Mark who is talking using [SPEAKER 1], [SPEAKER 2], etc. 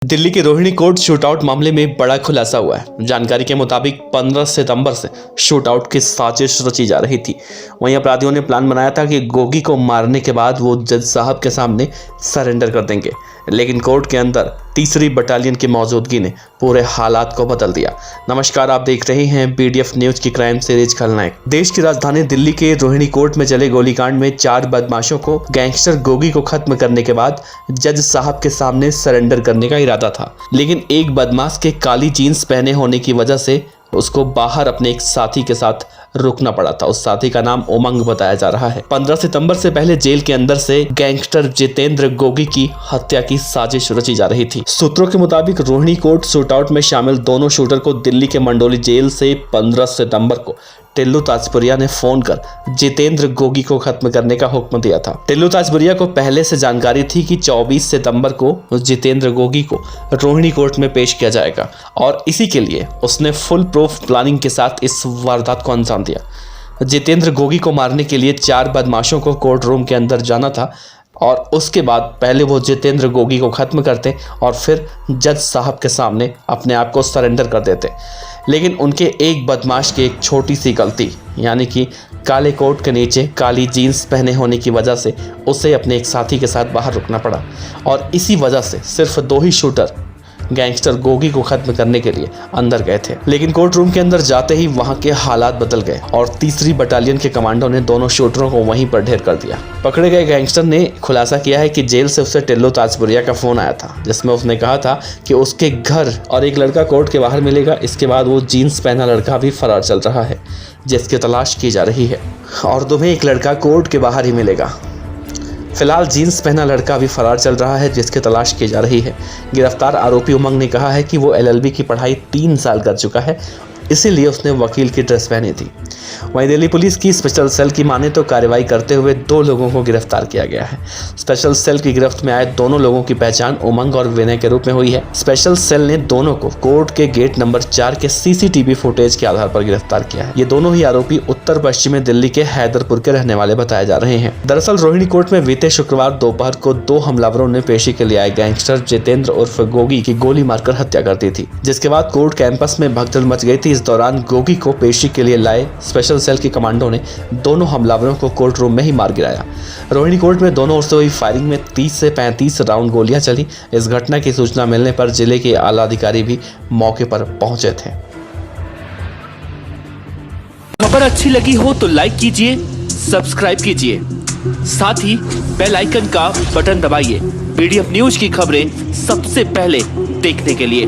[SPEAKER 1] दिल्ली के Rohini court shootout मामले में बड़ा खुलासा हुआ है। जानकारी के मुताबिक 15 सितंबर से शूटआउट की साजिश रची जा रही थी। वहीं अपराधियों ने प्लान बनाया था कि गोगी को मारने के बाद वो जज साहब के सामने सरेंडर कर देंगे, लेकिन कोर्ट के अंदर तीसरी बटालियन की मौजूदगी ने पूरे हालात को बदल दिया। नमस्कार, आप देख रहे हैं BDF न्यूज की क्राइम सीरीज खलनायक। देश की राजधानी दिल्ली के रोहिणी कोर्ट में चले गोलीकांड में 4 बदमाशों को गैंगस्टर गोगी को खत्म करने के बाद जज साहब के सामने सरेंडर करने का इरादा था, लेकिन एक बदमाश के काली जीन्स पहने होने की वजह से उसको बाहर अपने एक साथी के साथ रुकना पड़ा था। उस साथी का नाम उमंग बताया जा रहा है। 15 सितंबर से पहले जेल के अंदर से गैंगस्टर जितेंद्र गोगी की हत्या की साजिश रची जा रही थी। सूत्रों के मुताबिक रोहिणी कोर्ट शूटआउट में शामिल दोनों शूटर को दिल्ली के मंडोली जेल से 15 सितंबर को टिल्लू ताजपुरिया ने फोन कर जितेंद्र गोगी को खत्म करने का हुक्म दिया था। टिल्लू ताजपुरिया को पहले से जानकारी थी कि 24 सितंबर को जितेंद्र गोगी को रोहिणी कोर्ट में पेश किया जाएगा और इसी के लिए उसने फुल प्रूफ प्लानिंग के साथ इस वारदात को अंजाम दिया। जितेंद्र गोगी को मारने के लिए 4 बदमाशों को कोर्ट रूम के अंदर जाना था और उसके बाद पहले वो जितेंद्र गोगी को खत्म करते और फिर जज साहब के सामने अपने आप को सरेंडर कर देते, लेकिन उनके एक बदमाश की एक छोटी सी गलती, यानी कि काले कोट के नीचे काली जीन्स पहने होने की वजह से उसे अपने एक साथी के साथ बाहर रुकना पड़ा और इसी वजह से सिर्फ 2 ही शूटर गैंगस्टर गोगी को खत्म करने के लिए अंदर गए थे। लेकिन कोर्ट रूम के अंदर जाते ही वहां के हालात बदल गए और तीसरी बटालियन के कमांडो ने दोनों शूटरों को वहीं पर ढेर कर दिया। पकड़े गए गैंगस्टर ने खुलासा किया है कि जेल से उसे टिल्लू ताजपुरिया का फोन आया था, जिसमें उसने कहा था कि उसके घर और एक लड़का कोर्ट के बाहर मिलेगा। इसके बाद वो जीन्स पहना लड़का भी फरार चल रहा है, जिसकी तलाश की जा रही है, और तुम्हें एक लड़का कोर्ट के बाहर ही मिलेगा। फिलहाल जीन्स पहना लड़का भी फरार चल रहा है, जिसकी तलाश की जा रही है। गिरफ्तार आरोपी उमंग ने कहा है कि वो LLB की पढ़ाई 3 साल कर चुका है, इसीलिए उसने वकील की ड्रेस पहनी थी। वहीं दिल्ली पुलिस की स्पेशल सेल की माने तो कार्रवाई करते हुए 2 लोगों को गिरफ्तार किया गया है। स्पेशल सेल की गिरफ्त में आए दोनों लोगों की पहचान उमंग और विनय के रूप में हुई है। स्पेशल सेल ने दोनों को कोर्ट के गेट नंबर 4 के CCTV फुटेज के आधार पर गिरफ्तार किया है। ये दोनों ही आरोपी उत्तर पश्चिमी दिल्ली के हैदरपुर के रहने वाले बताए जा रहे हैं। दरअसल रोहिणी कोर्ट में बीते शुक्रवार दोपहर को 2 हमलावरों ने पेशी के लिए आए गैंगस्टर जितेंद्र उर्फ गोगी की गोली मारकर हत्या कर दी थी, जिसके बाद कोर्ट कैंपस में भगदड़ मच गई थी। इस दौरान गोगी को पेशी के लिए लाए स्पेशल सेल के कमांडो ने दोनों हमलावरों को कोर्ट रूम में ही मार गिराया। रोहिणी कोर्ट में दोनों ओर से हुई फायरिंग में 30 से 35 राउंड गोलियां चली। इस घटना की सूचना मिलने पर जिले के आला अधिकारी भी मौके पर पहुंचे थे।
[SPEAKER 2] खबर अच्छी लगी हो तो लाइक कीजिए, सब्सक्राइब कीजिए, साथ ही बेल आइकन का बटन दबाइए। BDF न्यूज की खबरें सबसे पहले देखने के लिए।